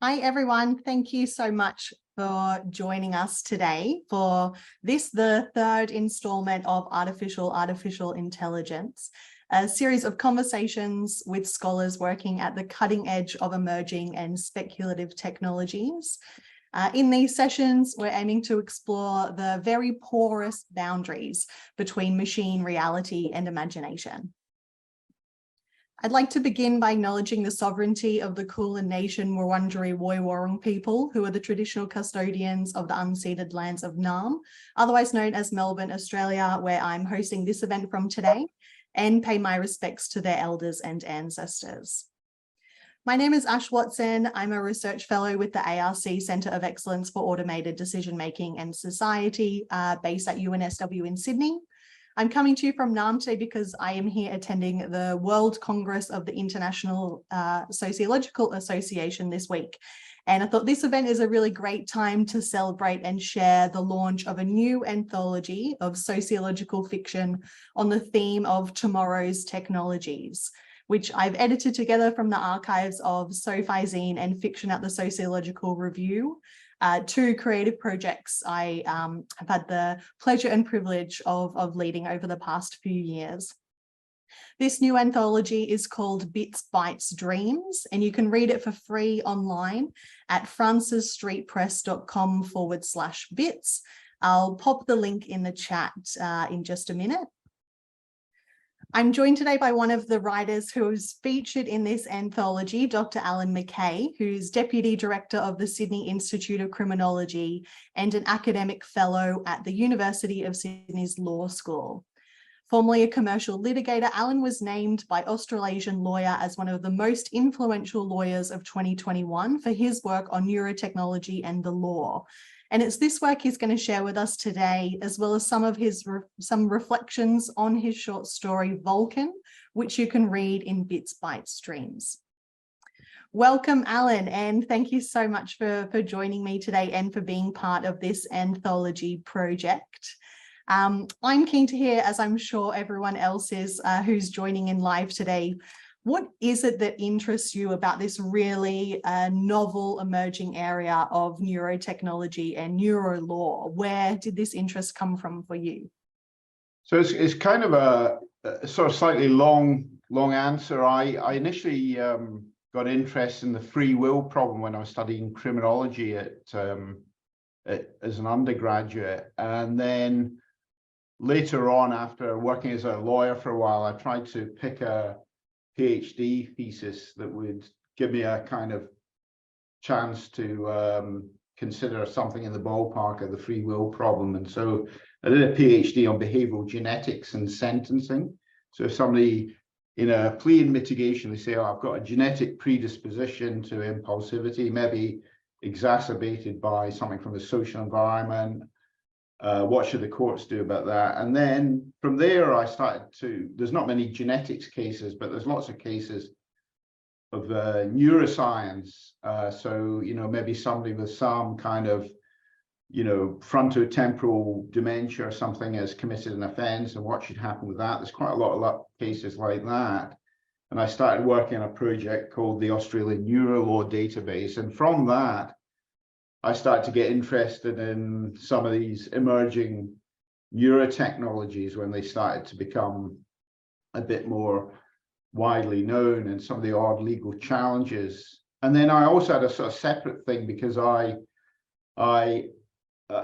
Hi, everyone. Thank you so much for joining us today for the third installment of Artificial Intelligence, a series of conversations with scholars working at the cutting edge of emerging and speculative technologies. In these sessions, we're aiming to explore the very porous boundaries between machine reality and imagination. I'd like to begin by acknowledging the sovereignty of the Kulin Nation Wurundjeri Woiwurrung people, who are the traditional custodians of the unceded lands of Naarm, otherwise known as Melbourne, Australia, where I'm hosting this event from today, and pay my respects to their elders and ancestors. My name is Ash Watson. I'm a research fellow with the ARC Centre of Excellence for Automated Decision Making and Society, based at UNSW in Sydney. I'm coming to you from Naarm today because I am here attending the World Congress of the International Sociological Association this week. And I thought this event is a really great time to celebrate and share the launch of a new anthology of sociological fiction on the theme of tomorrow's technologies, which I've edited together from the archives of SoFi Zine and Fiction at the Sociological Review. Two creative projects I have had the pleasure and privilege of leading over the past few years. This new anthology is called Bits, Bytes, Dreams, and you can read it for free online at francesstreetpress.com/bits. I'll pop the link in the chat in just a minute. I'm joined today by one of the writers who's featured in this anthology, Dr. Allan McCay, who's Deputy Director of the Sydney Institute of Criminology and an academic fellow at the University of Sydney's Law School. Formerly a commercial litigator, Allan was named by Australasian Lawyer as one of the most influential lawyers of 2021 for his work on neurotechnology and the law. And it's this work he's going to share with us today, as well as some of his reflections on his short story, Vulcan, which you can read in Bits, Bytes, Dreams. Welcome, Allan, and thank you so much for joining me today and for being part of this anthology project. I'm keen to hear, as I'm sure everyone else is who's joining in live today, what is it that interests you about this really novel emerging area of neurotechnology and neuro law? Where did this interest come from for you? So it's kind of a sort of slightly long answer. I initially got interested in the free will problem when I was studying criminology as an undergraduate, and then later on, after working as a lawyer for a while, I tried to pick a PhD thesis that would give me a kind of chance to consider something in the ballpark of the free will problem. And so I did a PhD on behavioral genetics and sentencing. So if somebody in a plea and mitigation, they say, oh, I've got a genetic predisposition to impulsivity, maybe exacerbated by something from the social environment, what should the courts do about that? And then from there, I started there's not many genetics cases, but there's lots of cases of neuroscience. So, maybe somebody with some kind of, frontotemporal dementia or something has committed an offense, and what should happen with that? There's quite a lot of cases like that. And I started working on a project called the Australian Neuro Law Database. And from that, I started to get interested in some of these emerging neurotechnologies when they started to become a bit more widely known, and some of the odd legal challenges. And then I also had a sort of separate thing because I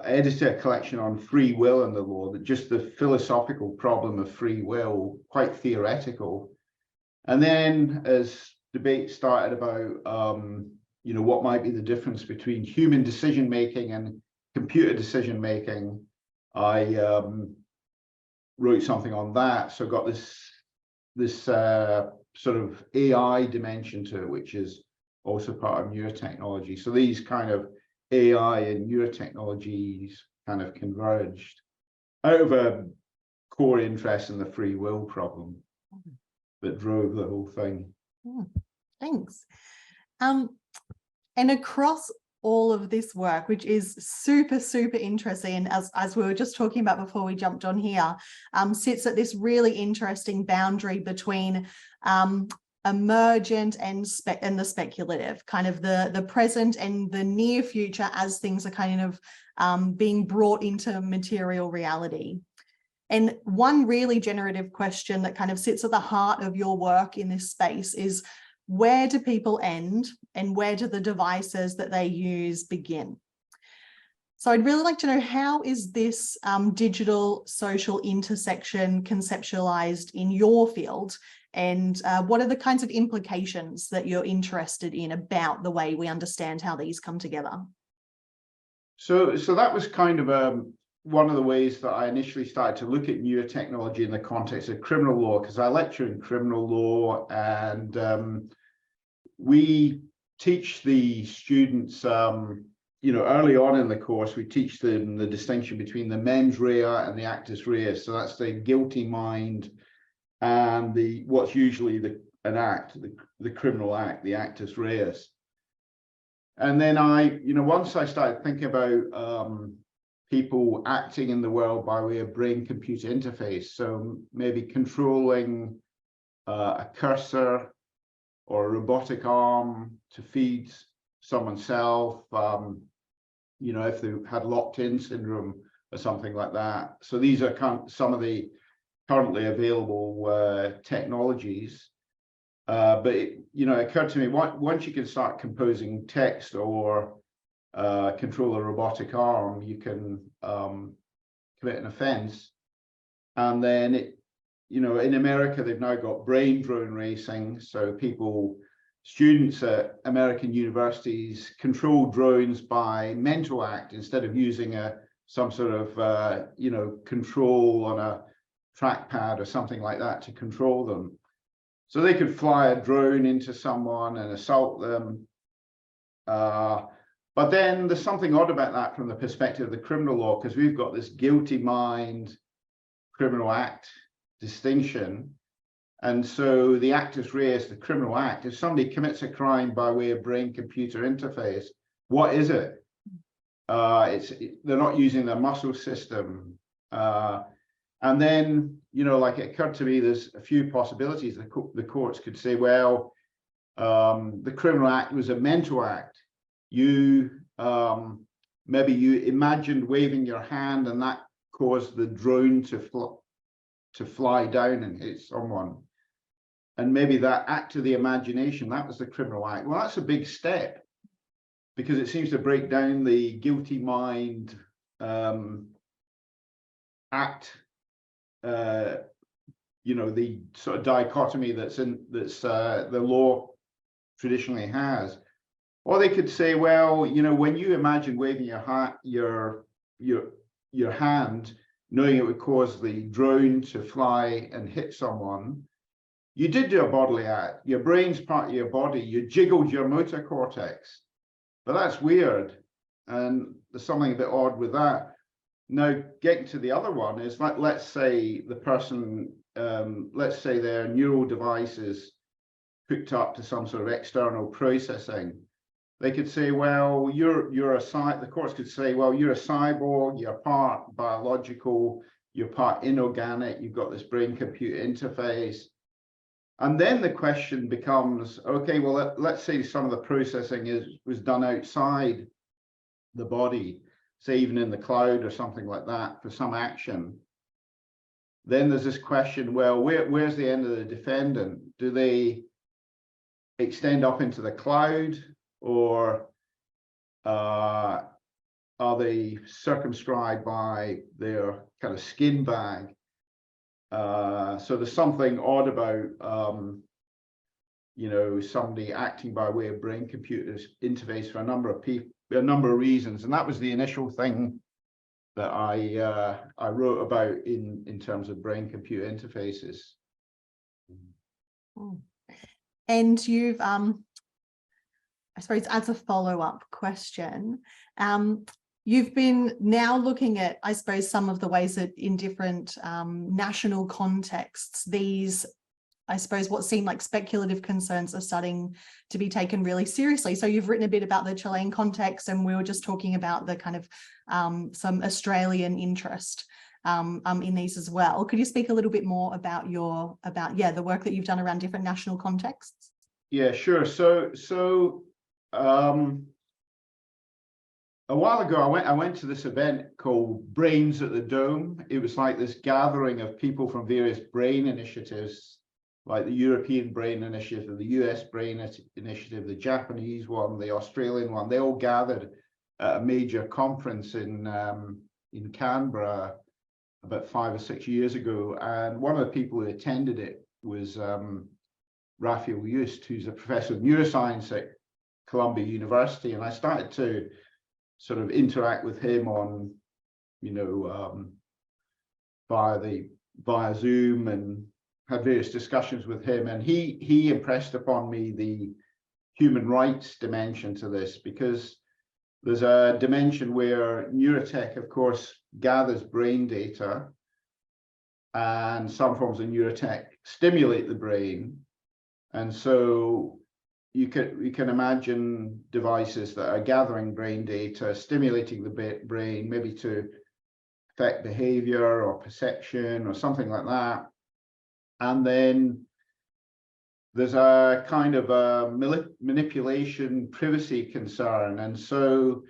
edited a collection on free will in the law, that just the philosophical problem of free will, quite theoretical. And then as debate started about what might be the difference between human decision-making and computer decision-making, I wrote something on that. So got this sort of AI dimension to it, which is also part of neurotechnology. So these kind of AI and neurotechnologies kind of converged out of a core interest in the free will problem that drove the whole thing. Thanks. And across all of this work, which is super, super interesting, and as we were just talking about before we jumped on here, sits at this really interesting boundary between emergent and the speculative, kind of the present and the near future as things are kind of being brought into material reality. And one really generative question that kind of sits at the heart of your work in this space is, where do people end and where do the devices that they use begin? So I'd really like to know, how is this digital social intersection conceptualized in your field? And what are the kinds of implications that you're interested in about the way we understand how these come together? So that was kind of one of the ways that I initially started to look at neurotechnology in the context of criminal law, because I lecture in criminal law, and we teach the students, early on in the course, we teach them the distinction between the mens rea and the actus reus. So that's the guilty mind and what's usually an act, the criminal act, the actus reus. And then once I started thinking about people acting in the world by way of brain-computer interface, so maybe controlling a cursor or a robotic arm to feed someone's self, if they had locked-in syndrome or something like that. So these are some of the currently available technologies. But it occurred to me, once you can start composing text or control a robotic arm, you can commit an offense. And then in America, they've now got brain drone racing. So students at American universities control drones by mental act instead of using some sort of control on a trackpad or something like that to control them. So they could fly a drone into someone and assault them. But then there's something odd about that from the perspective of the criminal law, because we've got this guilty mind, criminal act distinction. And so the actus reus, the criminal act, if somebody commits a crime by way of brain-computer interface, what is it? They're not using their muscle system. And then, it occurred to me, there's a few possibilities. The courts could say, well, the criminal act was a mental act. Maybe you imagined waving your hand and that caused the drone to fly down and hit someone. And maybe that act of the imagination, that was the criminal act. Well, that's a big step, because it seems to break down the guilty mind act, the sort of dichotomy that's the law traditionally has. Or they could say, well, when you imagine waving your hand, knowing it would cause the drone to fly and hit someone, you did do a bodily act. Your brain's part of your body. You jiggled your motor cortex. But that's weird. And there's something a bit odd with that. Now, getting to the other one is, let's say the person, let's say their neural device is hooked up to some sort of external processing. They could say, well, the courts could say, well, you're a cyborg, you're part biological, you're part inorganic, you've got this brain-computer interface. And then the question becomes, okay, well, let's say some of the processing was done outside the body, say even in the cloud or something like that for some action. Then there's this question, well, where's the end of the defendant? Do they extend up into the cloud, or are they circumscribed by their kind of skin bag? So there's something odd about somebody acting by way of brain-computer interface for a number of reasons, and that was the initial thing that I wrote about in terms of brain-computer interfaces. And you've I suppose as a follow-up question, you've been now looking at, I suppose, some of the ways that in different national contexts, these, I suppose, what seem like speculative concerns are starting to be taken really seriously. So you've written a bit about the Chilean context, and we were just talking about the kind of some Australian interest. in these as well. Could you speak a little bit more about the work that you've done around different national contexts? Yeah, sure. So a while ago, I went to this event called Brains at the Dome. It was like this gathering of people from various brain initiatives, like the European Brain Initiative, the US Brain Initiative, the Japanese one, the Australian one. They all gathered at a major conference in Canberra about 5 or 6 years ago. And one of the people who attended it was Raphael Just, who's a professor of neuroscience at Columbia University. And I started to sort of interact with him on, via Zoom, and had various discussions with him. And he impressed upon me the human rights dimension to this, because there's a dimension where neurotech, of course, gathers brain data, and some forms of neurotech stimulate the brain. And so you can imagine devices that are gathering brain data, stimulating the brain, maybe to affect behavior or perception or something like that. And then there's a kind of a manipulation privacy concern. And so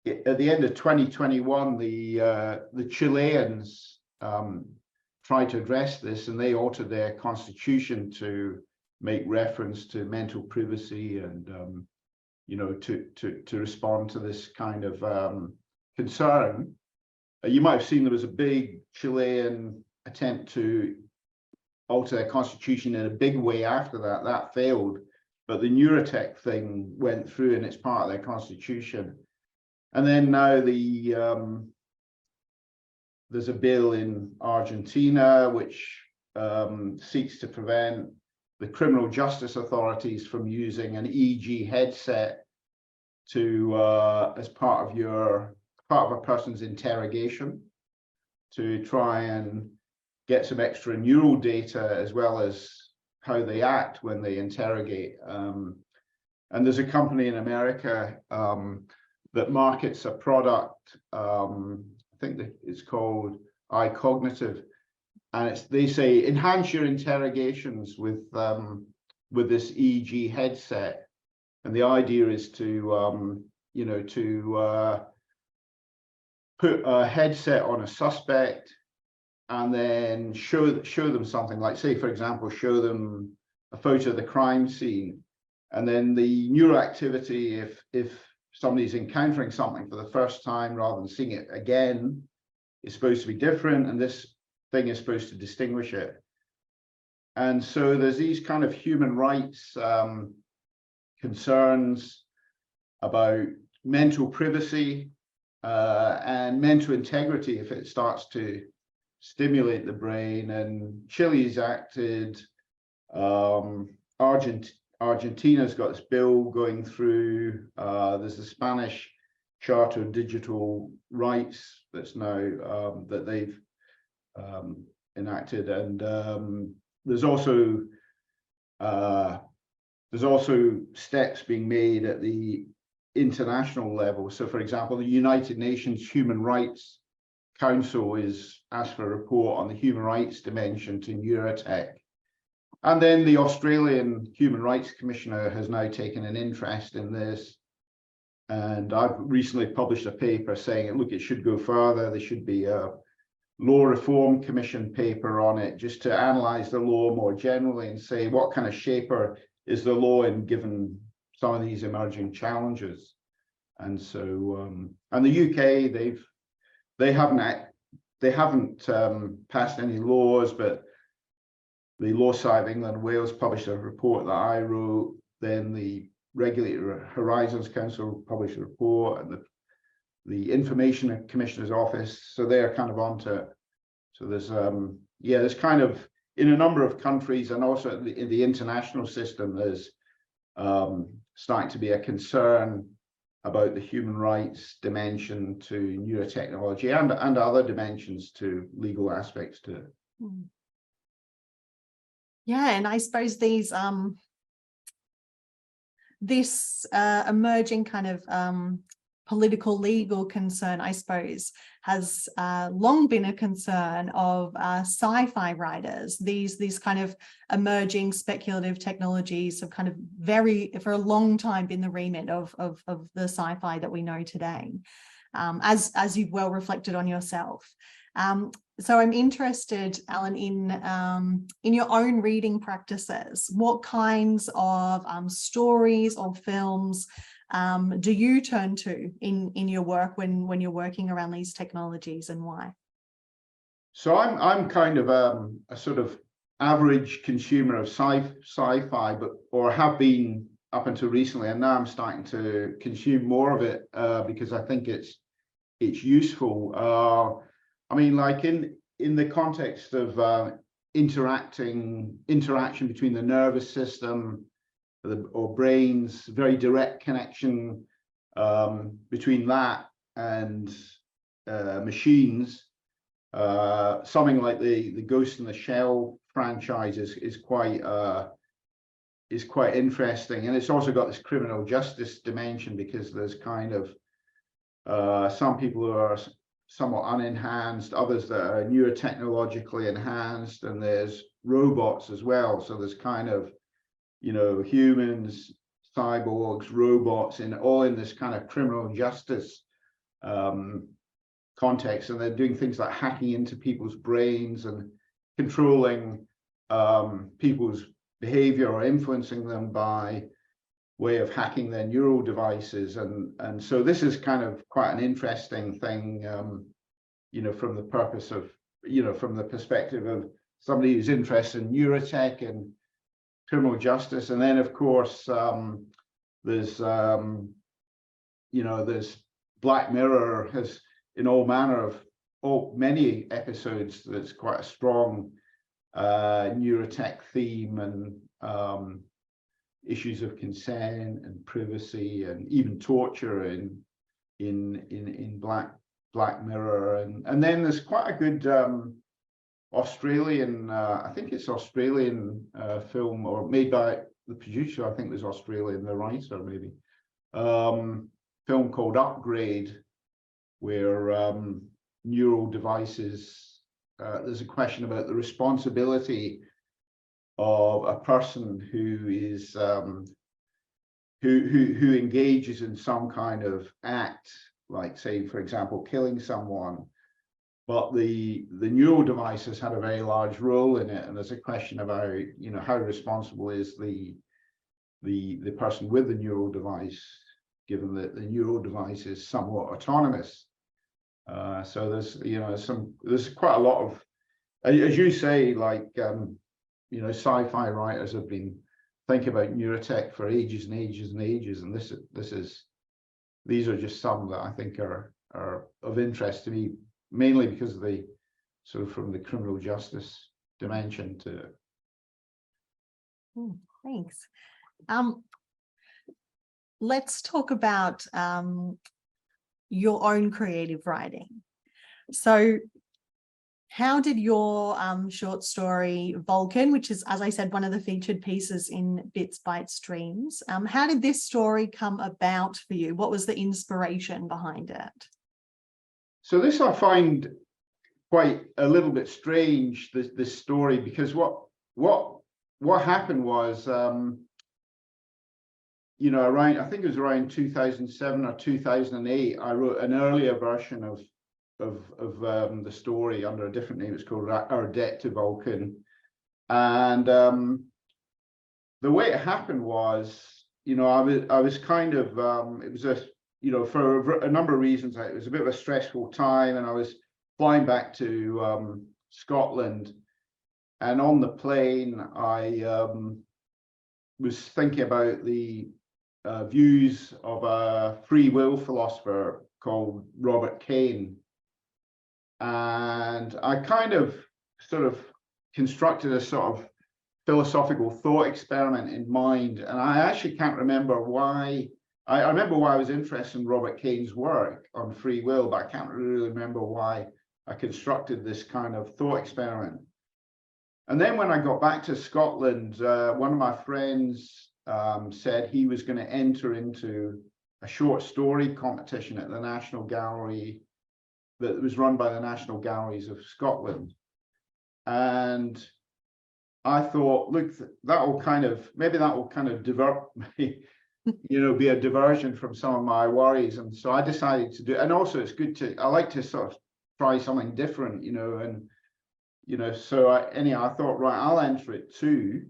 at the end of 2021, the Chileans tried to address this, and they altered their constitution to make reference to mental privacy and to respond to this kind of concern. You might have seen there was a big Chilean attempt to alter their constitution in a big way after that. That failed, but the neurotech thing went through, and it's part of their constitution. And then now there's a bill in Argentina which seeks to prevent the criminal justice authorities from using an EEG headset to as part of a person's interrogation, to try and get some extra neural data as well as how they act when they interrogate. And there's a company in America that markets a product, I think that it's called iCognitive. And they say enhance your interrogations with this EEG headset, and the idea is to put a headset on a suspect and then show them something, like, say, for example, show them a photo of the crime scene, and then the neuroactivity, if somebody's encountering something for the first time rather than seeing it again, is supposed to be different, and this thing is supposed to distinguish it. And so there's these kind of human rights concerns about mental privacy and mental integrity if it starts to stimulate the brain. And Chile's acted, Argentina's got this bill going through, there's the Spanish Charter of Digital Rights that's now that they've enacted, and there's also steps being made at the international level. So, for example, the United Nations Human Rights Council is asked for a report on the human rights dimension to neurotech, and then the Australian Human Rights Commissioner has now taken an interest in this. And I've recently published a paper saying, look, it should go further. There should be a Law Reform Commission paper on it, just to analyze the law more generally and say what kind of shaper is the law in given some of these emerging challenges. And so, and the UK, they haven't passed any laws, but the Law Society of England and Wales published a report that I wrote. Then the Regulatory Horizons Council published a report, and the Information Commissioner's Office, so they're kind of onto it. So there's there's kind of, in a number of countries, and also in the international system, there's starting to be a concern about the human rights dimension to neurotechnology and other dimensions to legal aspects to it. Yeah, and I suppose these this emerging kind of political, legal concern, I suppose, has long been a concern of sci-fi writers. These kind of emerging speculative technologies have kind of for a long time been the remit of the sci-fi that we know today, as you've well reflected on yourself. So I'm interested, Allan, in your own reading practices. What kinds of stories or films do you turn to in your work when you're working around these technologies, and why? So I'm kind of a sort of average consumer of sci-fi, or have been up until recently, and now I'm starting to consume more of it because I think it's useful. I mean, like in the context of interaction between the nervous system or brains, very direct connection between that and machines. Something like the Ghost in the Shell franchise is quite interesting, and it's also got this criminal justice dimension, because there's kind of some people who are somewhat unenhanced, others that are neurotechnologically enhanced, and there's robots as well. So there's kind of, you know, humans, cyborgs, robots, all in this kind of criminal justice context, and they're doing things like hacking into people's brains and controlling people's behavior or influencing them by way of hacking their neural devices. And so this is kind of quite an interesting thing, you know, from the purpose of, you know, from the perspective of somebody who's interested in neurotech and criminal justice. And then of course there's you know, there's Black Mirror has in all manner of many episodes that's quite a strong neurotech theme, and issues of consent and privacy and even torture in Black Mirror. And then there's quite a good Australian, I think it's Australian film, or made by the producer, I think was Australian, the writer maybe, film called Upgrade, where neural devices, there's a question about the responsibility of a person who is who engages in some kind of act, like, say, for example, killing someone, but the neural devices had a very large role in it, and there's a question about, you know, how responsible is the person with the neural device, given that the neural device is somewhat autonomous. So there's, you know, there's quite a lot of, as you say, like, you know, sci-fi writers have been thinking about neurotech for ages and ages and ages, and these are just some that I think are of interest to me, mainly because of the sort of from the criminal justice dimension to it. Thanks. Let's talk about your own creative writing. So how did your short story Vulcan, which is, as I said, one of the featured pieces in Bits, Bytes, Dreams, how did this story come about for you? What was the inspiration behind it? So this I find quite a little bit strange, this story, because what happened was, you know, around, I think it was around 2007 or 2008, I wrote an earlier version of the story under a different name. It's called Our Debt to Vulcan. And the way it happened was, you know, I was kind of, it was a, you know, for a number of reasons, it was a bit of a stressful time, and I was flying back to Scotland, and on the plane I was thinking about the views of a free will philosopher called Robert Caine, and I kind of sort of constructed a sort of philosophical thought experiment in mind, and I actually can't remember why. I remember why I was interested in Robert Caine's work on free will, but I can't really remember why I constructed this kind of thought experiment. And then when I got back to Scotland, one of my friends said he was going to enter into a short story competition at the National Gallery that was run by the National Galleries of Scotland. And I thought, look, that will kind of, maybe that will kind of divert me, you know, be a diversion from some of my worries. And so I decided to do it. And also it's good to, I like to sort of try something different, you know, and, you know, so anyhow, I thought, right, I'll enter it too.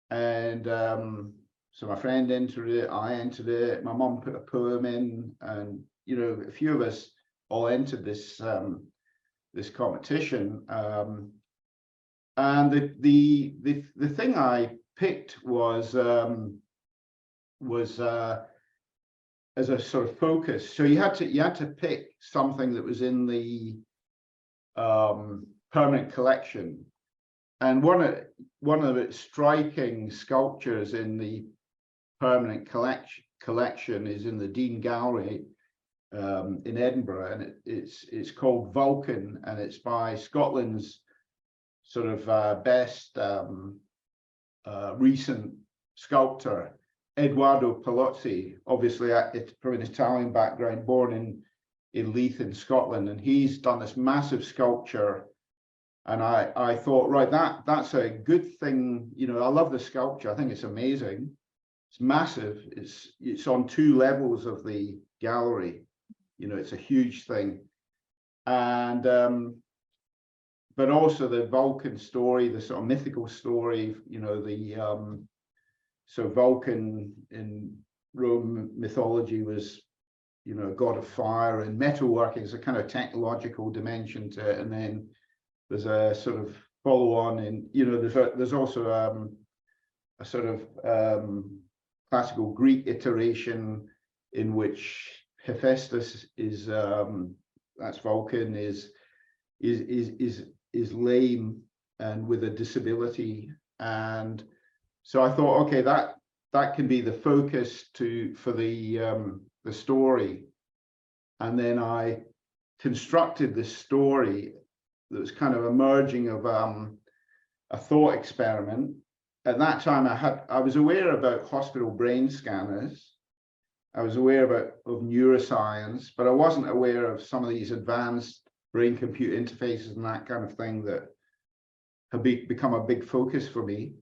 And so my friend entered it, I entered it, my mum put a poem in, and, you know, a few of us all entered this this competition. And the thing I picked was as a sort of focus. So you had to pick something that was in the permanent collection. And one of its striking sculptures in the permanent collection is in the Dean Gallery in Edinburgh, and it's called Vulcan, and it's by Scotland's sort of best recent sculptor, Edoardo Palozzi. Obviously, it's from an Italian background, born in Leith in Scotland, and he's done this massive sculpture. And I thought, right, that's a good thing. You know, I love the sculpture. I think it's amazing. It's massive. It's on 2 levels of the gallery. You know, it's a huge thing. And but also the Vulcan story, the sort of mythical story, you know, so Vulcan in Roman mythology was, you know, a god of fire, and metalworking is a kind of technological dimension to it. And then there's a sort of follow on, and, you know, there's also a sort of classical Greek iteration in which Hephaestus is that's Vulcan, is lame and with a disability. And so I thought, okay, that can be the focus for the story. And then I constructed this story that was kind of a merging of a thought experiment. At that time, I was aware about hospital brain scanners. I was aware of neuroscience, but I wasn't aware of some of these advanced brain-computer interfaces and that kind of thing that have become a big focus for me.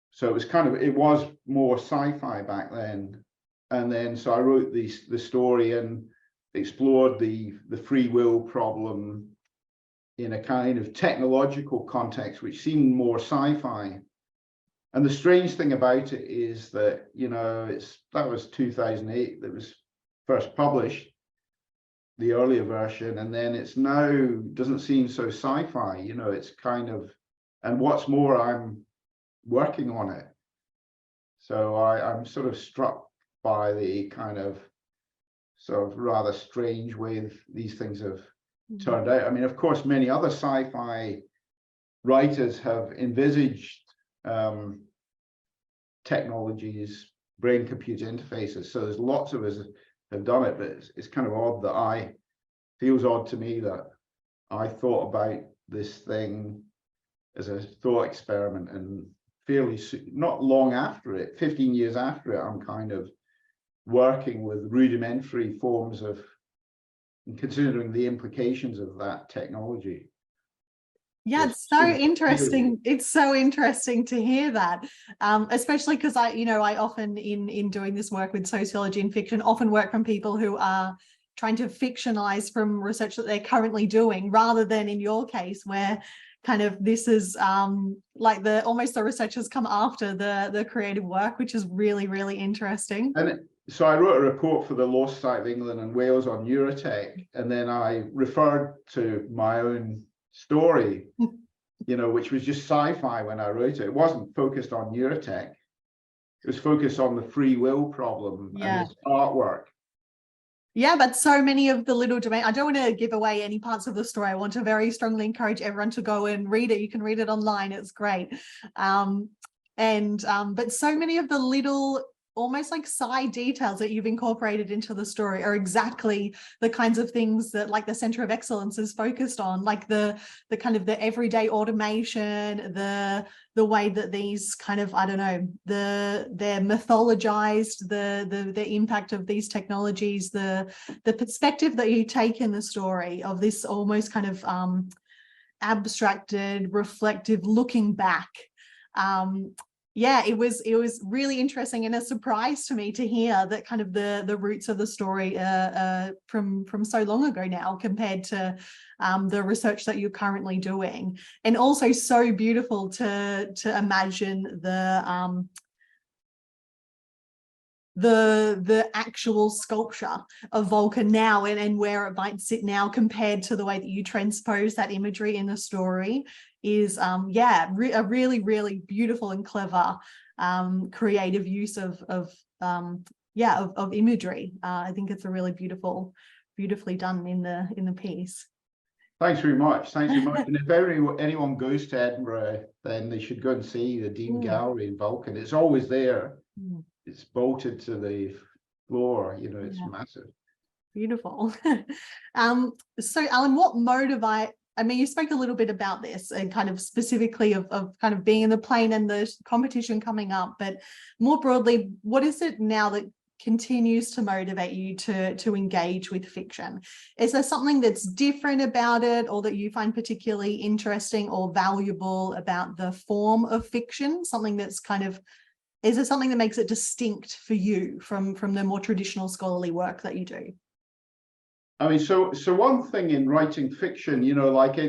So it was more sci-fi back then. And then so I wrote the story and explored the free will problem in a kind of technological context, which seemed more sci-fi. And the strange thing about it is that, you know, that was 2008 that was first published, the earlier version, and then it's now doesn't seem so sci-fi, you know, it's kind of, and what's more, I'm working on it. So I'm sort of struck by the kind of sort of rather strange way these things have turned out. I mean, of course, many other sci-fi writers have envisaged technologies, brain-computer interfaces. So there's lots of us have done it, but it's kind of odd that feels odd to me that I thought about this thing as a thought experiment, and fairly not long after it, 15 years after it, I'm kind of working with rudimentary forms of considering the implications of that technology. Yeah, it's so interesting. It's so interesting to hear that, especially because I often in doing this work with sociology and fiction, often work from people who are trying to fictionalize from research that they're currently doing, rather than in your case where kind of this is like almost the research has come after the creative work, which is really, really interesting. And so I wrote a report for the Law Society of England and Wales on neurotech, and then I referred to my own story, you know, which was just sci-fi when I wrote it. It wasn't focused on neurotech. It was focused on the free will problem and this artwork. Yeah, but so many of the little domain, I don't want to give away any parts of the story. I want to very strongly encourage everyone to go and read it. You can read it online. It's great. But so many of the little almost like side details that you've incorporated into the story are exactly the kinds of things that like the Center of Excellence is focused on, like the kind of the everyday automation, the way that these kind of, I don't know, they're mythologized, the impact of these technologies, the perspective that you take in the story of this almost kind of abstracted, reflective, looking back. Yeah, it was really interesting and a surprise to me to hear that kind of the roots of the story from so long ago now compared to the research that you're currently doing, and also so beautiful to imagine the actual sculpture of Vulcan now and where it might sit now compared to the way that you transpose that imagery in the story is yeah, a really, really beautiful and clever creative use of imagery. I think it's a really beautifully done in the piece. Thanks very much. Thanks very much. And if anyone goes to Edinburgh, then they should go and see the Dean Gallery in Vulcan. It's always there. It's bolted to the floor, you know, it's massive. Beautiful. So Allan, what I mean, you spoke a little bit about this and kind of specifically of kind of being in the plane and the competition coming up, but more broadly, what is it now that continues to motivate you to engage with fiction? Is there something that's different about it, or that you find particularly interesting or valuable about the form of fiction? Something that's kind of, is there something that makes it distinct for you from the more traditional scholarly work that you do? I mean, so one thing in writing fiction, you know, like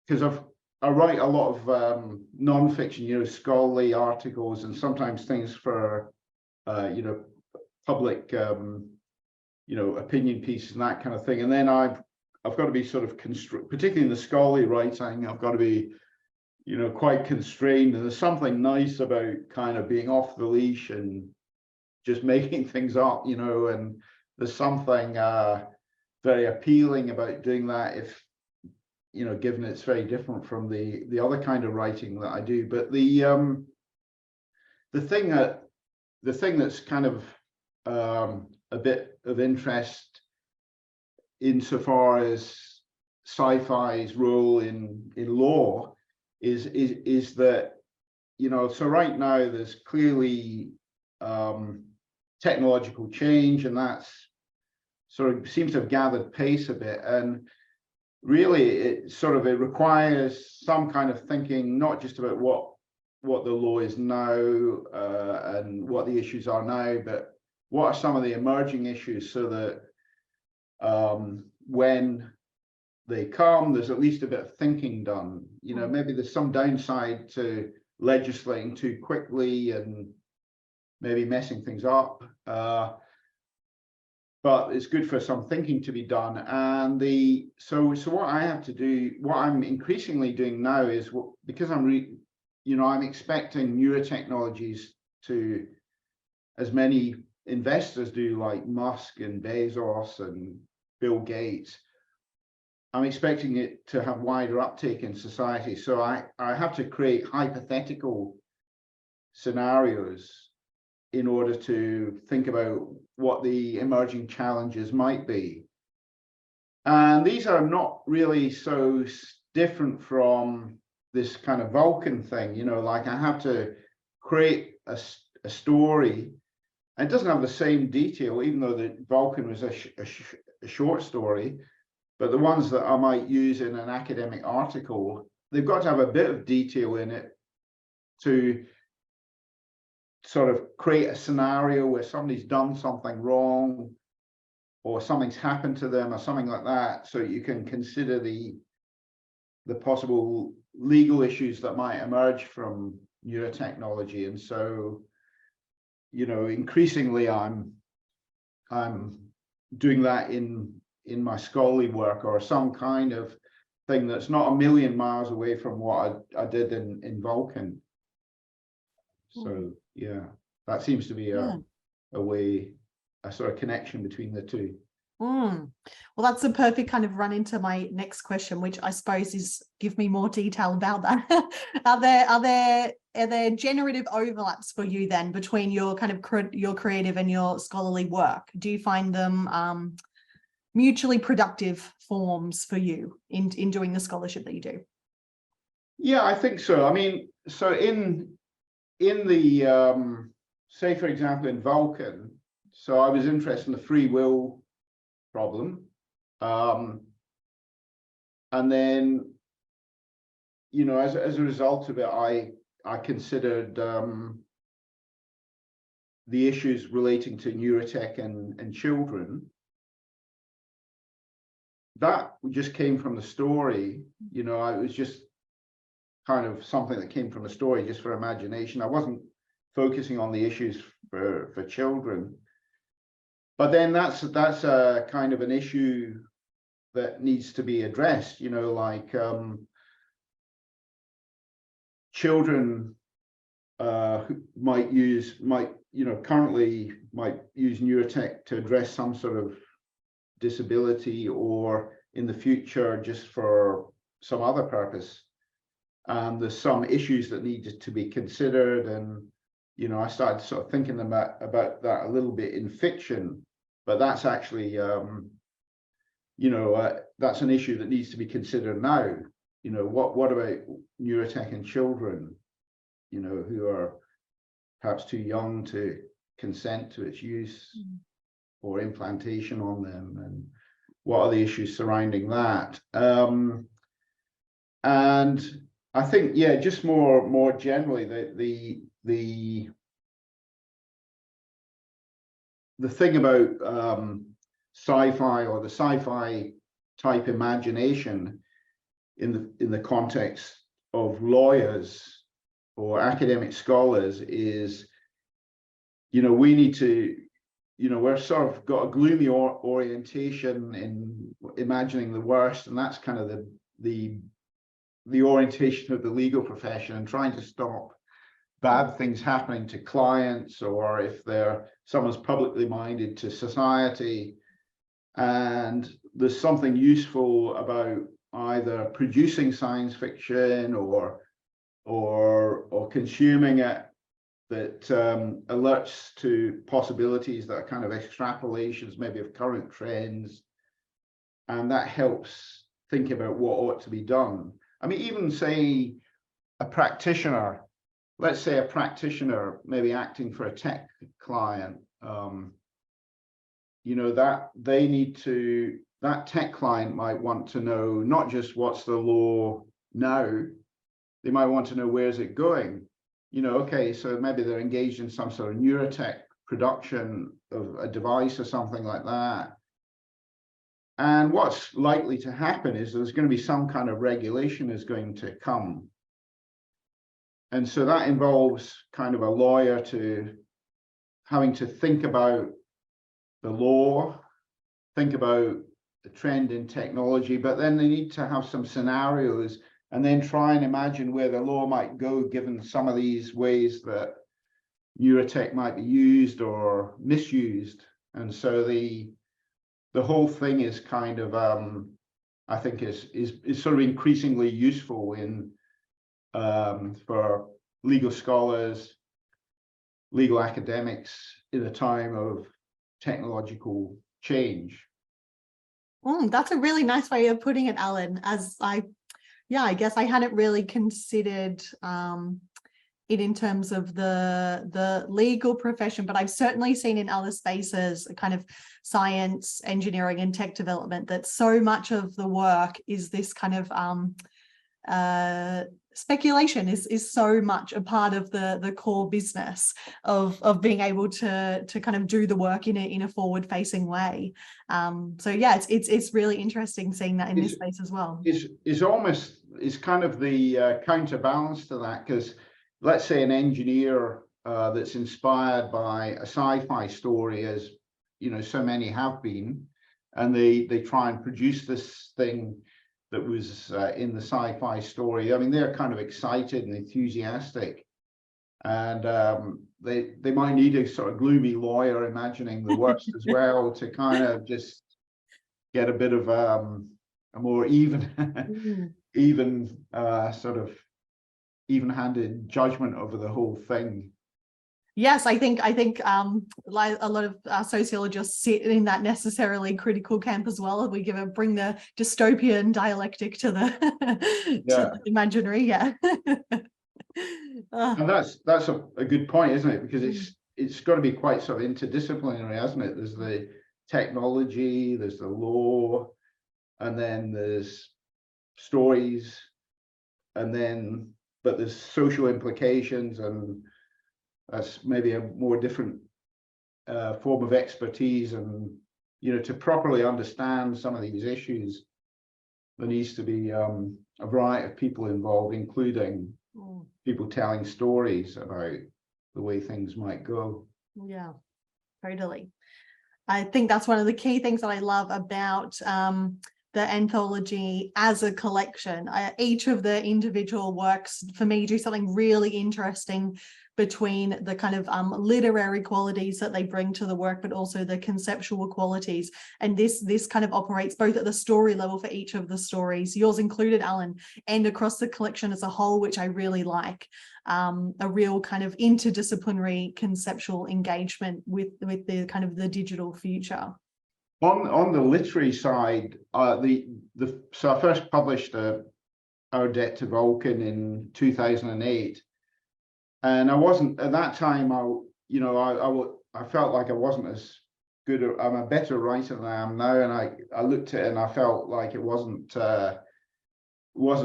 because I write a lot of non-fiction, you know, scholarly articles and sometimes things for, you know, public, you know, opinion pieces and that kind of thing. And then I've got to be sort of particularly in the scholarly writing, I've got to be, you know, quite constrained. And there's something nice about kind of being off the leash and just making things up, you know, and there's something very appealing about doing that, if, you know, given it's very different from the other kind of writing that I do. But the thing that's kind of a bit of interest insofar as sci-fi's role in law is that, you know, so right now there's clearly technological change, and that's sort of seems to have gathered pace a bit, and really it requires some kind of thinking, not just about what the law is now and what the issues are now, but what are some of the emerging issues, so that when they come, there's at least a bit of thinking done. You know, maybe there's some downside to legislating too quickly and maybe messing things up, but it's good for some thinking to be done. And so what I have to do, what I'm increasingly doing now is, because I'm expecting neurotechnologies to, as many investors do, like Musk and Bezos and Bill Gates, I'm expecting it to have wider uptake in society. So I have to create hypothetical scenarios in order to think about what the emerging challenges might be. And these are not really so different from this kind of Vulcan thing, you know, like I have to create a story. And it doesn't have the same detail, even though the Vulcan was a short story, but the ones that I might use in an academic article, they've got to have a bit of detail in it to sort of create a scenario where somebody's done something wrong or something's happened to them or something like that, so you can consider the possible legal issues that might emerge from neurotechnology. And so, you know, increasingly I'm doing that in my scholarly work, or some kind of thing that's not a million miles away from what I did in Vulcan. So yeah, that seems to be a sort of connection between the two. Well, that's a perfect kind of run into my next question, which I suppose is, give me more detail about that. Are there there generative overlaps for you then between your kind of your creative and your scholarly work? Do you find them mutually productive forms for you in doing the scholarship that you do? Yeah, I think so. I mean, so in the say, for example, in Vulcan, so I was interested in the free will problem. And then, you know, as a result of it, I considered the issues relating to neurotech and children. That just came from the story, you know. It was just kind of something that came from the story, just for imagination. I wasn't focusing on the issues for children. But then that's a kind of an issue that needs to be addressed, you know, like children who currently might use neurotech to address some sort of disability, or in the future just for some other purpose. There's some issues that needed to be considered, and you know, I started sort of thinking about that a little bit in fiction, but that's actually that's an issue that needs to be considered now. You know, what about neurotech in children, you know, who are perhaps too young to consent to its use or implantation on them, and what are the issues surrounding that? And I think, yeah, just more generally, the thing about sci-fi, or the sci-fi type imagination in the context of lawyers or academic scholars is, you know, we need to, you know, we're sort of got a gloomy orientation in imagining the worst, and that's kind of the orientation of the legal profession, and trying to stop bad things happening to clients, or if someone's publicly minded, to society. And there's something useful about either producing science fiction or consuming it that alerts to possibilities that are kind of extrapolations maybe of current trends, and that helps think about what ought to be done. I mean, even say a practitioner, let's say a practitioner maybe acting for a tech client, you know, that tech client might want to know not just what's the law now, they might want to know where's it going. You know, okay, so maybe they're engaged in some sort of neurotech production of a device or something like that. And what's likely to happen is there's going to be some kind of regulation is going to come. And so that involves kind of a lawyer having to think about the law, think about the trend in technology, but then they need to have some scenarios and then try and imagine where the law might go, given some of these ways that neurotech might be used or misused. And so the whole thing is kind of, I think is sort of increasingly useful for legal scholars, legal academics in a time of technological change. That's a really nice way of putting it, Allan. I guess I hadn't really considered it in terms of the legal profession, but I've certainly seen in other spaces, kind of science, engineering, and tech development, that so much of the work is this kind of speculation is so much a part of the core business of being able to kind of do the work in a forward-facing way. So yeah, it's really interesting seeing that in this space as well. It's kind of the counterbalance to that, because let's say an engineer that's inspired by a sci-fi story, as you know, so many have been, and they try and produce this thing that was in the sci-fi story. I mean, they're kind of excited and enthusiastic, and they might need a sort of gloomy lawyer imagining the worst as well, to kind of just get a bit of a more even sort of even-handed judgment over the whole thing. Yes, I think like a lot of sociologists sit in that necessarily critical camp as well. We bring the dystopian dialectic to the to the imaginary. Yeah. And that's a good point, isn't it? Because it's got to be quite sort of interdisciplinary, hasn't it? There's the technology, there's the law, and then there's stories, but there's social implications, and that's maybe a more different form of expertise. And to properly understand some of these issues, there needs to be a variety of people involved, including people telling stories about the way things might go. Yeah, totally. I think that's one of the key things that I love about the anthology as a collection. Each of the individual works for me do something really interesting between the kind of literary qualities that they bring to the work, but also the conceptual qualities. And this kind of operates both at the story level for each of the stories, yours included, Allan, and across the collection as a whole, which I really like. A real kind of interdisciplinary conceptual engagement with the kind of the digital future. On the literary side, so I first published Our Debt to Vulcan in 2008, and I wasn't at that time. I felt like I wasn't as good. I'm a better writer than I am now, and I looked at it and I felt like it wasn't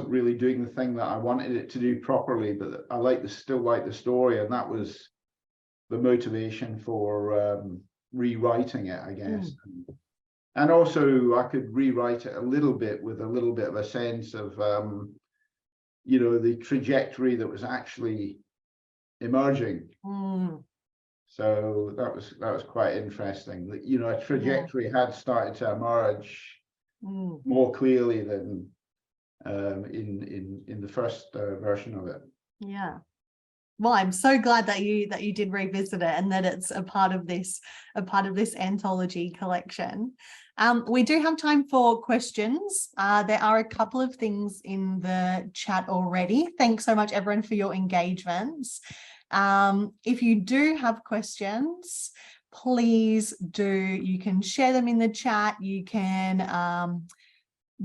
really doing the thing that I wanted it to do properly. But I still like the story, and that was the motivation for rewriting it, I guess. And also I could rewrite it a little bit with a little bit of a sense of the trajectory that was actually emerging. So that was quite interesting. That a trajectory had started to emerge more clearly than in the first version of it. Yeah. Well, I'm so glad that you did revisit it, and that it's a part of this anthology collection. We do have time for questions. There are a couple of things in the chat already. Thanks so much, everyone, for your engagements. If you do have questions, please do. You can share them in the chat. You can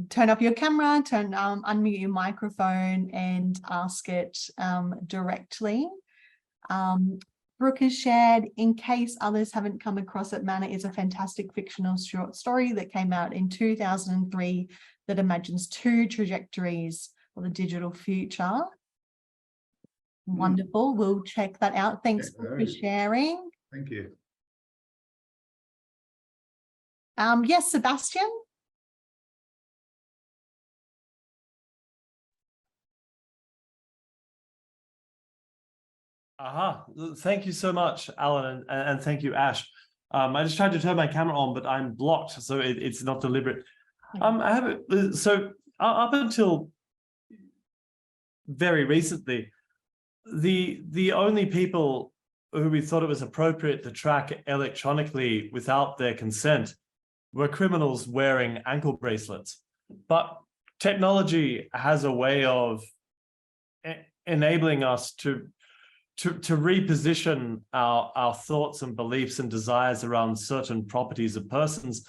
turn up your camera, unmute your microphone and ask it directly. Brooke has shared, in case others haven't come across it, Mana is a fantastic fictional short story that came out in 2003 that imagines two trajectories of the digital future. Wonderful. We'll check that out. Thanks for sharing. Thank you. Yes, Sebastian? Thank you so much, Allan, and thank you, Ash. I just tried to turn my camera on, but I'm blocked, so it's not deliberate. So up until very recently, the only people who we thought it was appropriate to track electronically without their consent were criminals wearing ankle bracelets. But technology has a way of enabling us to reposition our thoughts and beliefs and desires around certain properties of persons.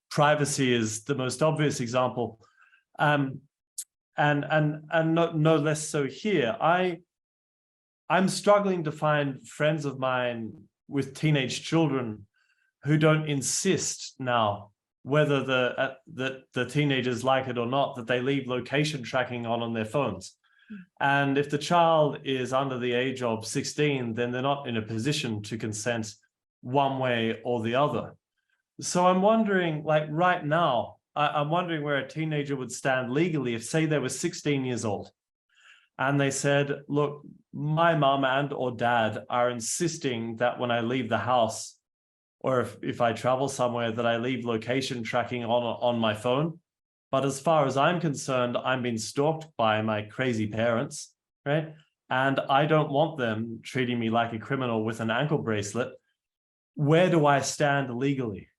Privacy is the most obvious example, and no less so here. I'm struggling to find friends of mine with teenage children who don't insist now, whether the teenagers like it or not, that they leave location tracking on their phones. And if the child is under the age of 16, then they're not in a position to consent one way or the other. So I'm wondering, like right now, I'm wondering where a teenager would stand legally if, say, they were 16 years old and they said, look, my mom and or dad are insisting that when I leave the house, or if I travel somewhere, that I leave location tracking on my phone. But as far as I'm concerned, I'm being stalked by my crazy parents, right? And I don't want them treating me like a criminal with an ankle bracelet. Where do I stand legally?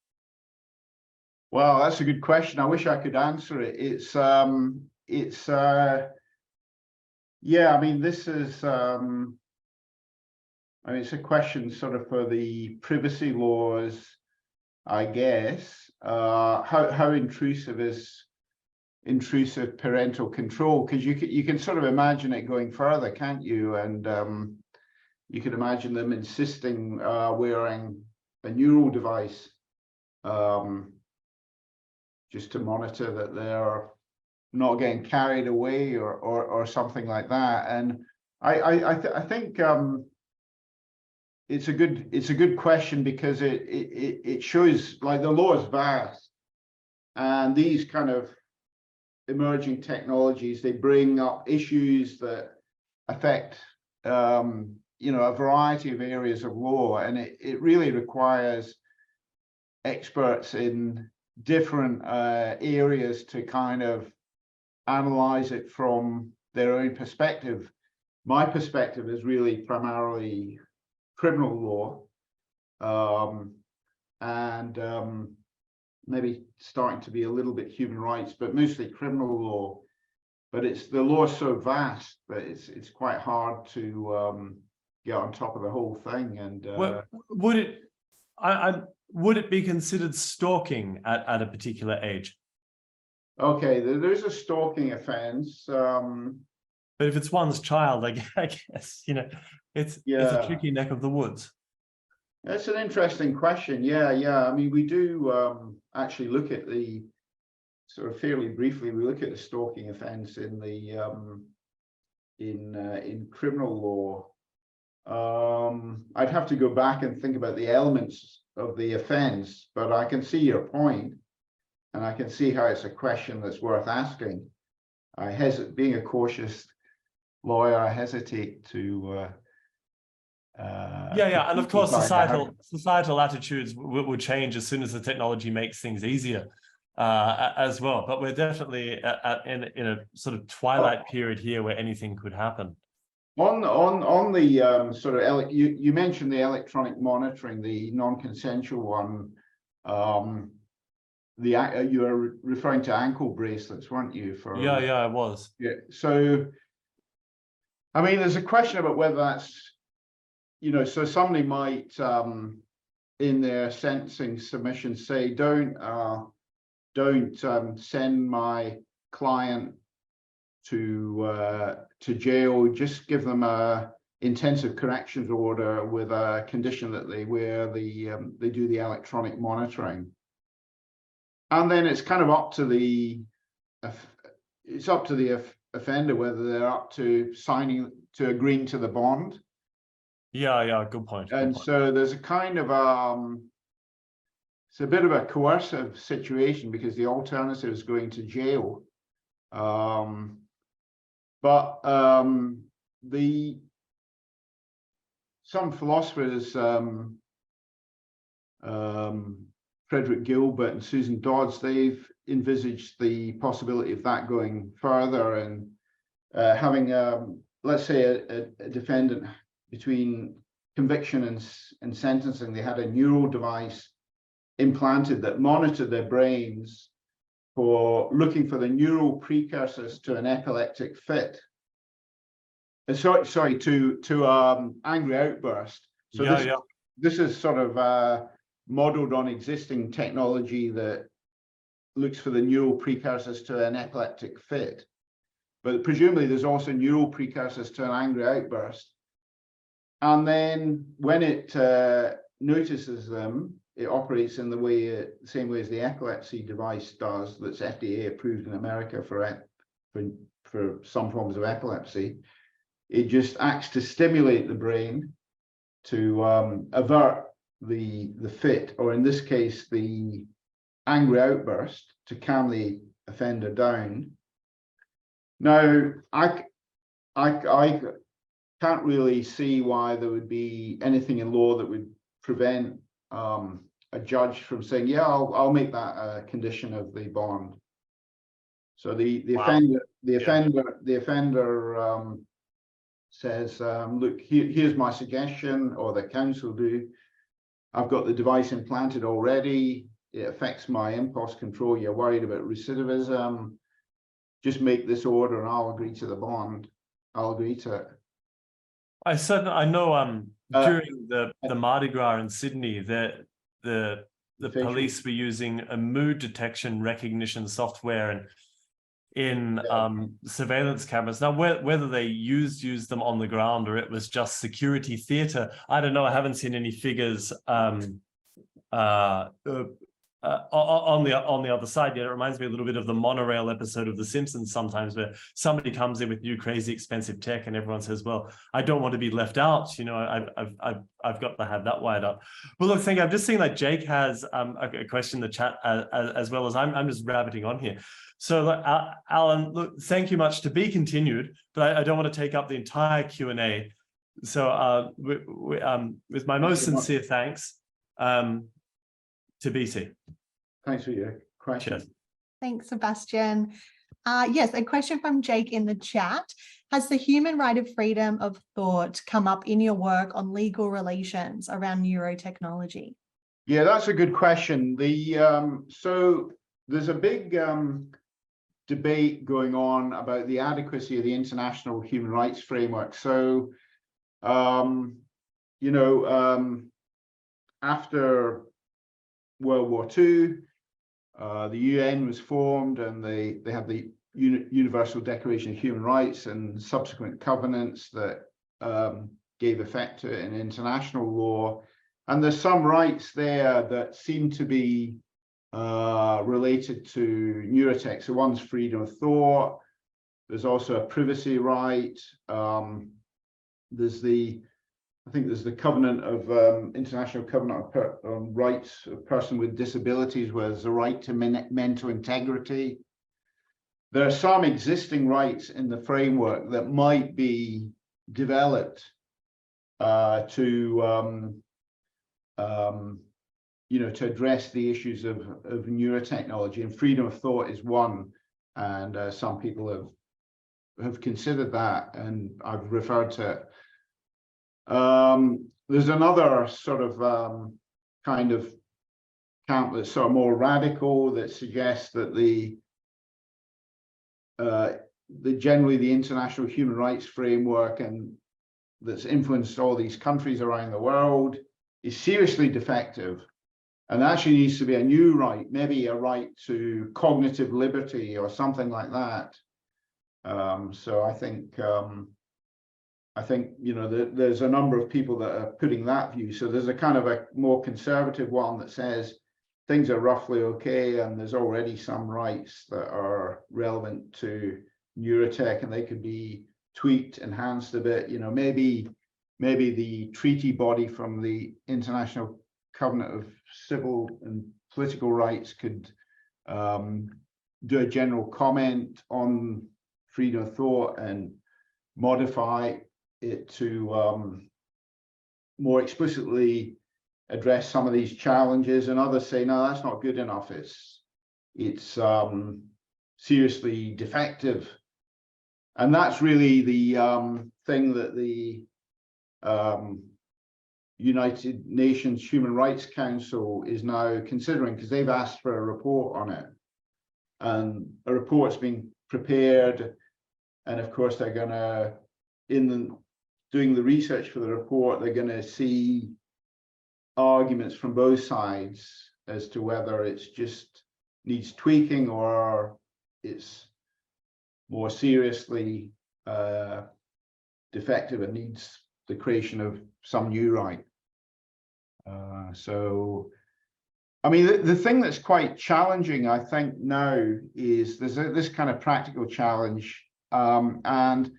Well, that's a good question. I wish I could answer it. Yeah, I mean, this is, I mean, it's a question sort of for the privacy laws, I guess. How intrusive is intrusive parental control? Because you can sort of imagine it going further, can't you? And you can imagine them insisting wearing a neural device just to monitor that they're not getting carried away or something like that. And I think it's a good question, because it shows, like, the law is vast, and these kind of emerging technologies, they bring up issues that affect you know, a variety of areas of law, and it really requires experts in different areas to kind of analyze it from their own perspective. My perspective is really primarily criminal law, and maybe starting to be a little bit human rights, but mostly criminal law. But the law is so vast that it's quite hard to get on top of the whole thing. And well, would it be considered stalking at a particular age? okay, there's a stalking offence. But if it's one's child, I guess, you know, it's a tricky neck of the woods. That's an interesting question. Yeah. I mean, we do actually look at the sort of fairly briefly. We look at the stalking offence in the in criminal law. I'd have to go back and think about the elements of the offence, but I can see your point, and I can see how it's a question that's worth asking. Being a cautious lawyer, I hesitate to. Yeah, and of course, societal attitudes will change as soon as the technology makes things easier as well. But we're definitely in a sort of twilight period here where anything could happen. On the sort of you mentioned the electronic monitoring, the non-consensual one. You were referring to ankle bracelets, weren't you? Yeah, I was. Yeah. So, I mean, there's a question about whether that's, you know, so somebody might in their sentencing submission say, don't send my client to jail, just give them a intensive corrections order with a condition that they do the electronic monitoring. And then it's kind of up to the offender whether they're up to agreeing to the bond. Yeah, good point. And so there's a kind of it's a bit of a coercive situation, because the alternative is going to jail. But some philosophers, Frederick Gilbert and Susan Dodds, they've envisaged the possibility of that going further, and having, let's say, a defendant between conviction and sentencing, they had a neural device implanted that monitored their brains for looking for the neural precursors to an epileptic fit. Sorry, to angry outburst. So this is sort of modeled on existing technology that looks for the neural precursors to an epileptic fit. But presumably there's also neural precursors to an angry outburst. And then when it notices them, it operates in the same way as the epilepsy device does, that's FDA approved in America for some forms of epilepsy. It just acts to stimulate the brain to avert the fit, or in this case, the angry outburst, to calm the offender down. Now, I can't really see why there would be anything in law that would prevent a judge from saying, yeah, I'll make that a condition of the bond. So the offender says, look, here's my suggestion, or the counsel do. I've got the device implanted already. It affects my impulse control. You're worried about recidivism. Just make this order and I'll agree to the bond. I'll agree to it. I know during the Mardi Gras in Sydney, the police were using a mood detection recognition software and in surveillance cameras. Now, whether they used them on the ground or it was just security theater, I don't know. I haven't seen any figures on the other side yet. It reminds me a little bit of the monorail episode of The Simpsons sometimes, where somebody comes in with new crazy expensive tech and everyone says, well, I don't want to be left out, you know, I've got to have that wired up. Well, look, thank you. I've just seen that Jake has a question in the chat as well as I'm just rabbiting on here. So look, Allan, look, thank you much. To be continued, but I don't want to take up the entire Q&A. So with my most sincere thanks to BC. Thanks for your question. Cheers. Thanks, Sebastian. Yes, a question from Jake in the chat. Has the human right of freedom of thought come up in your work on legal relations around neurotechnology? Yeah, that's a good question. So there's a big debate going on about the adequacy of the international human rights framework. So, you know, after World War II, the UN was formed, and they have the Universal Declaration of Human Rights and subsequent covenants that gave effect to it in international law. And there's some rights there that seem to be related to neurotech. So one's freedom of thought. There's also a privacy right. There's I think there's the covenant of international covenant of rights of a person with disabilities, where there's a right to mental integrity. There are some existing rights in the framework that might be developed you know, to address the issues of neurotechnology, and freedom of thought is one. And some people have considered that, and I've referred to it. There's another sort of kind of camp that's sort of more radical, that suggests that generally the international human rights framework, and that's influenced all these countries around the world, is seriously defective, and actually needs to be a new right, maybe a right to cognitive liberty or something like that. So I think, you know, there's a number of people that are putting that view. So there's a kind of a more conservative one that says things are roughly okay, and there's already some rights that are relevant to neurotech, and they could be tweaked, enhanced a bit. You know, maybe the treaty body from the International Covenant of Civil and Political Rights could do a general comment on freedom of thought and modify it to more explicitly address some of these challenges. And others say, no, that's not good enough. It's seriously defective. And that's really the thing that the United Nations Human Rights Council is now considering, because they've asked for a report on it. And a report's been prepared. And of course, they're going to, doing the research for the report, they're going to see arguments from both sides as to whether it's just needs tweaking or it's more seriously defective and needs the creation of some new right. So, I mean, the thing that's quite challenging, I think, now is there's this kind of practical challenge, and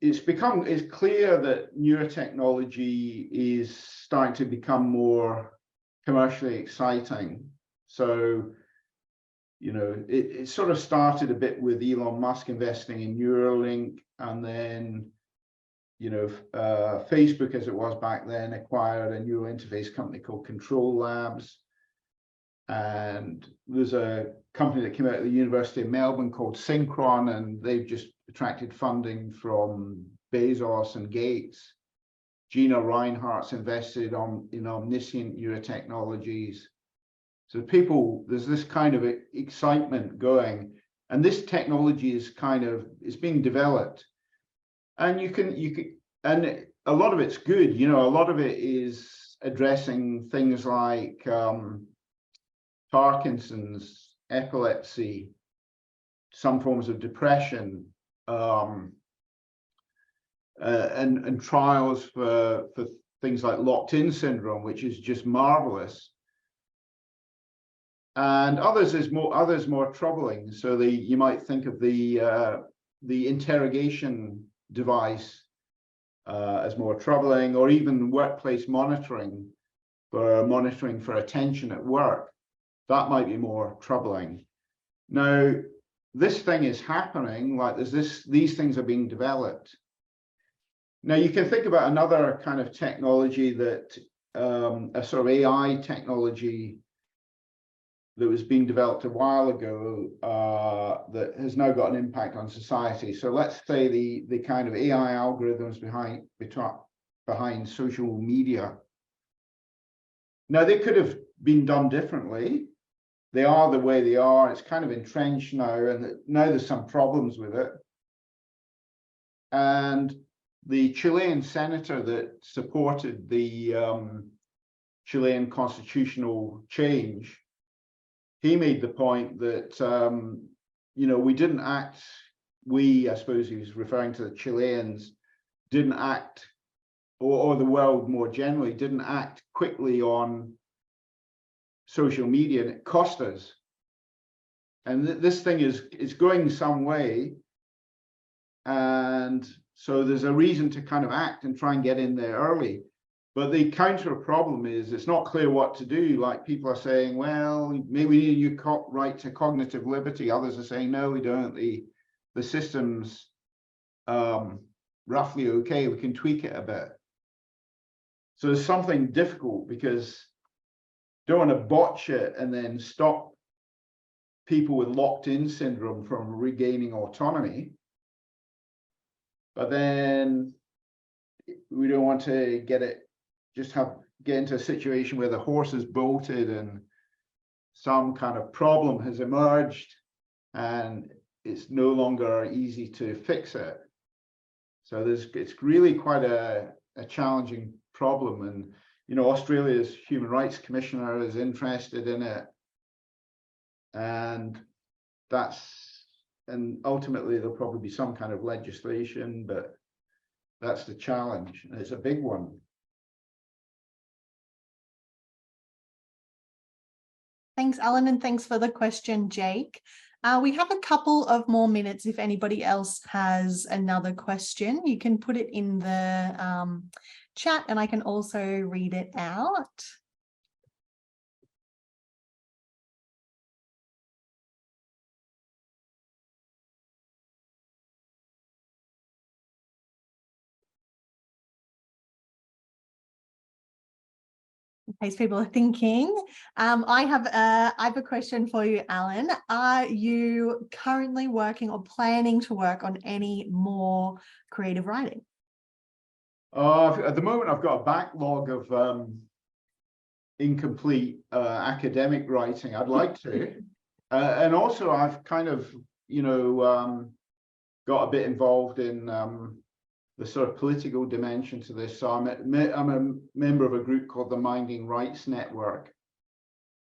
it's clear that neurotechnology is starting to become more commercially exciting. So, you know, it sort of started a bit with Elon Musk investing in Neuralink, and then, you know, Facebook, as it was back then, acquired a neural interface company called Control Labs. And there's a company that came out of the University of Melbourne called Synchron, and they've just attracted funding from Bezos and Gates. Gina Reinhart's invested in Omniscient Neurotechnologies. So there's this kind of excitement going. And this technology is it's being developed, and and a lot of it's good. You know, a lot of it is addressing things like Parkinson's, epilepsy, some forms of depression, and trials for things like locked-in syndrome, which is just marvelous. And others more troubling. So you might think of the interrogation device as more troubling, or even workplace monitoring for attention at work. That might be more troubling. Now, this thing is happening, like these things are being developed. Now, you can think about another kind of technology that, a sort of AI technology that was being developed a while ago that has now got an impact on society. So let's say the kind of AI algorithms behind social media. Now, they could have been done differently. They are the way they are. It's kind of entrenched now, and now there's some problems with it. And the Chilean senator that supported the Chilean constitutional change, he made the point that, you know, I suppose he was referring to the Chileans, didn't act, or the world more generally, didn't act quickly on social media, and it cost us. And this thing is going some way. And so there's a reason to kind of act and try and get in there early. But the counter problem is it's not clear what to do. Like, people are saying, well, maybe we need a new right to cognitive liberty. Others are saying, no, we don't. The system's roughly okay. We can tweak it a bit. So there's something difficult, because don't want to botch it and then stop people with locked-in syndrome from regaining autonomy. But then we don't want to get into a situation where the horse is bolted and some kind of problem has emerged and it's no longer easy to fix it. So it's really quite a challenging problem. And, you know, Australia's Human Rights Commissioner is interested in it. And ultimately there'll probably be some kind of legislation, but that's the challenge, and it's a big one. Thanks, Alan, and thanks for the question, Jake. We have a couple of more minutes. If anybody else has another question, you can put it in the chat and I can also read it out. In case people are thinking, I have a question for you, Alan. Are you currently working or planning to work on any more creative writing? At the moment, I've got a backlog of incomplete academic writing. I'd like to, and also I've kind of, you know, got a bit involved in the sort of political dimension to this. So I'm a member of a group called the Minding Rights Network.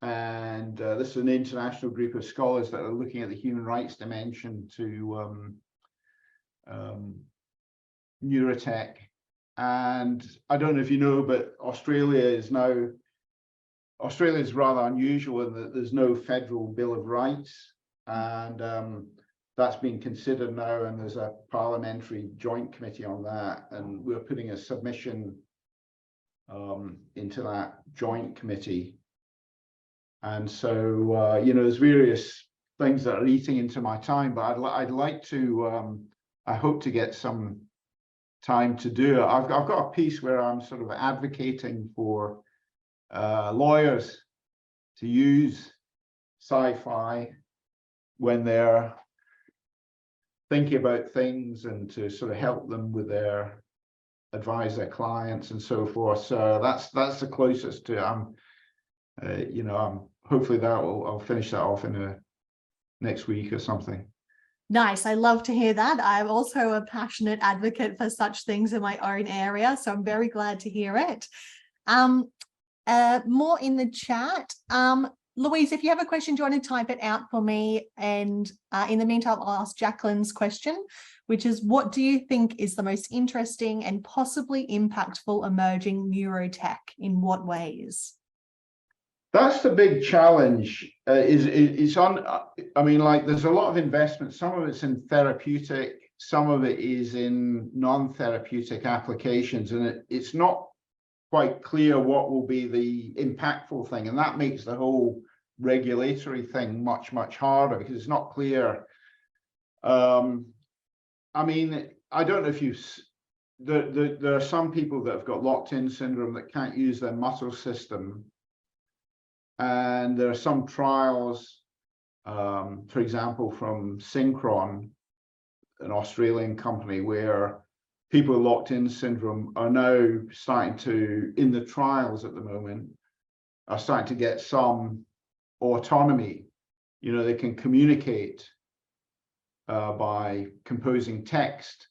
And this is an international group of scholars that are looking at the human rights dimension to neurotech. And I don't know if you know, but Australia is rather unusual in that there's no federal Bill of Rights. And that's being considered now, and there's a parliamentary joint committee on that, and we're putting a submission into that joint committee. And so, you know, there's various things that are eating into my time, but I'd like to, I hope to get some time to do it. I've got a piece where I'm sort of advocating for lawyers to use sci-fi when they're thinking about things, and to sort of help them with advise their clients and so forth. So that's the closest to you know, hopefully I'll finish that off in next week or something. Nice. I love to hear that. I'm also a passionate advocate for such things in my own area, so I'm very glad to hear it. More in the chat. Louise, if you have a question, do you want to type it out for me? And in the meantime, I'll ask Jacqueline's question, which is, what do you think is the most interesting and possibly impactful emerging neurotech? In what ways? That's the big challenge. It's on. I mean, like, there's a lot of investment. Some of it's in therapeutic, some of it is in non-therapeutic applications, and it's not quite clear what will be the impactful thing, and that makes the whole regulatory thing much harder, because it's not clear. I mean, I don't know if there are some people that have got locked-in syndrome that can't use their muscle system. And there are some trials, for example, from Synchron, an Australian company, where people with locked-in syndrome are now starting to, in the trials at the moment, are starting to get some autonomy. You know, they can communicate by composing text.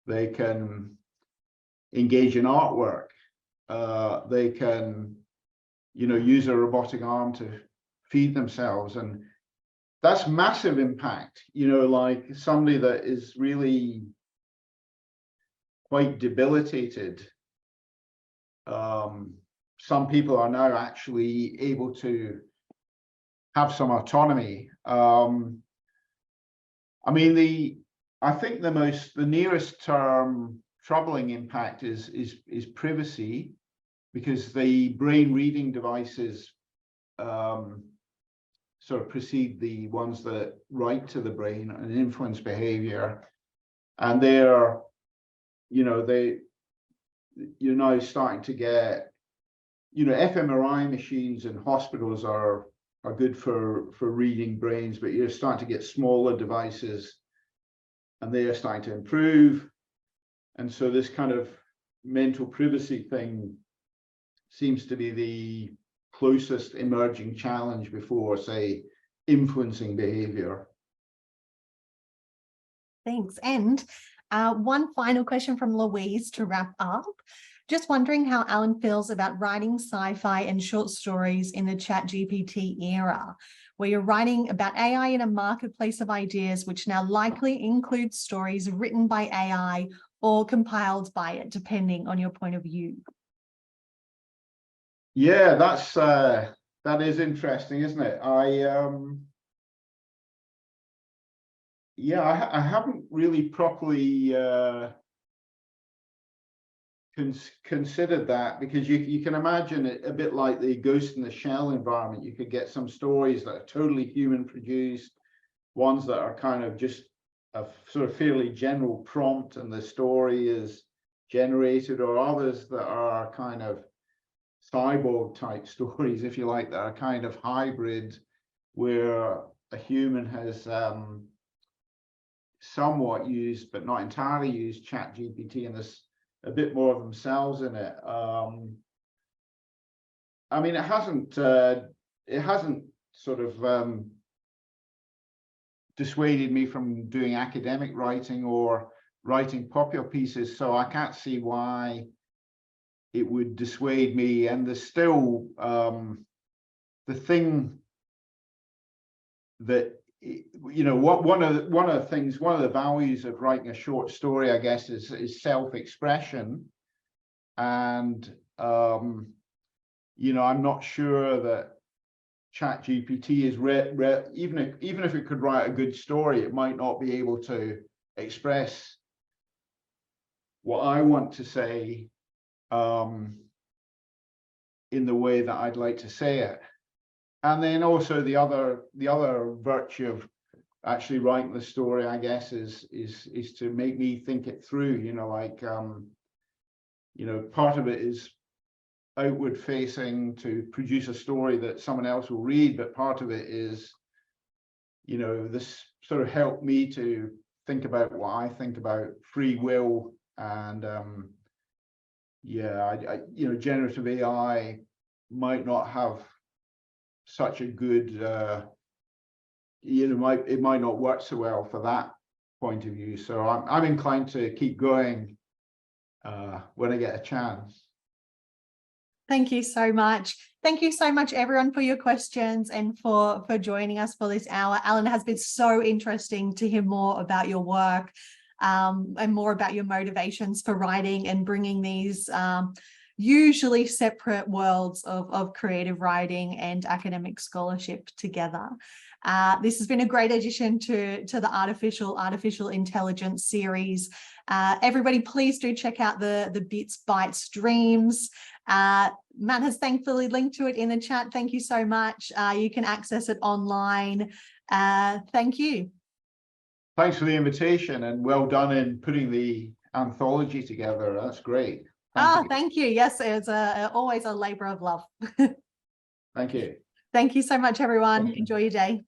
They can engage in artwork. They can, you know, use a robotic arm to feed themselves. And that's massive impact, you know, like somebody that is really quite debilitated. Some people are now actually able to have some autonomy. I mean, I think the nearest term troubling impact is privacy, because the brain reading devices sort of precede the ones that write to the brain and influence behavior. And they're, you know, you're now starting to get, you know, fMRI machines in hospitals are good for reading brains, but you're starting to get smaller devices, and they are starting to improve. And so this kind of mental privacy thing seems to be the closest emerging challenge before, say, influencing behavior. Thanks. And one final question from Louise to wrap up. Just wondering how Allan feels about writing sci-fi and short stories in the ChatGPT era, where you're writing about AI in a marketplace of ideas, which now likely includes stories written by AI or compiled by it, depending on your point of view. Yeah, that is interesting, isn't it? I haven't really properly considered that, because you can imagine it a bit like the Ghost in the Shell environment. You could get some stories that are totally human produced, ones that are kind of just a sort of fairly general prompt and the story is generated, or others that are kind of cyborg type stories, if you like, that are kind of hybrid, where a human has somewhat used but not entirely used ChatGPT, and there's a bit more of themselves in it. I mean, it hasn't sort of dissuaded me from doing academic writing or writing popular pieces, so I can't see why it would dissuade me. And there's still the thing that, you know, one of the values of writing a short story, I guess, is self-expression. And you know, I'm not sure that ChatGPT is even if it could write a good story, it might not be able to express what I want to say in the way that I'd like to say it. And then also the other virtue of actually writing the story, I guess, is to make me think it through. You know, like you know, part of it is outward facing to produce a story that someone else will read, but part of it is, you know, this sort of helped me to think about what I think about free will. And yeah, you know, generative AI might not have such a good you know, it might not work so well for that point of view. So I'm inclined to keep going when I get a chance. Thank you so much. Thank you so much, everyone, for your questions and for joining us for this hour. Allan, it has been so interesting to hear more about your work and more about your motivations for writing and bringing these usually separate worlds of creative writing and academic scholarship together. This has been a great addition to the artificial intelligence series. Everybody, please do check out the Bits, Bytes, Dreams. Matt has thankfully linked to it in the chat. Thank you so much. You can access it online. Thank you. Thanks for the invitation, and well done in putting the anthology together. That's great. Thank you. Yes, it's always a labor of love. Thank you. Thank you so much, everyone. Enjoy your day.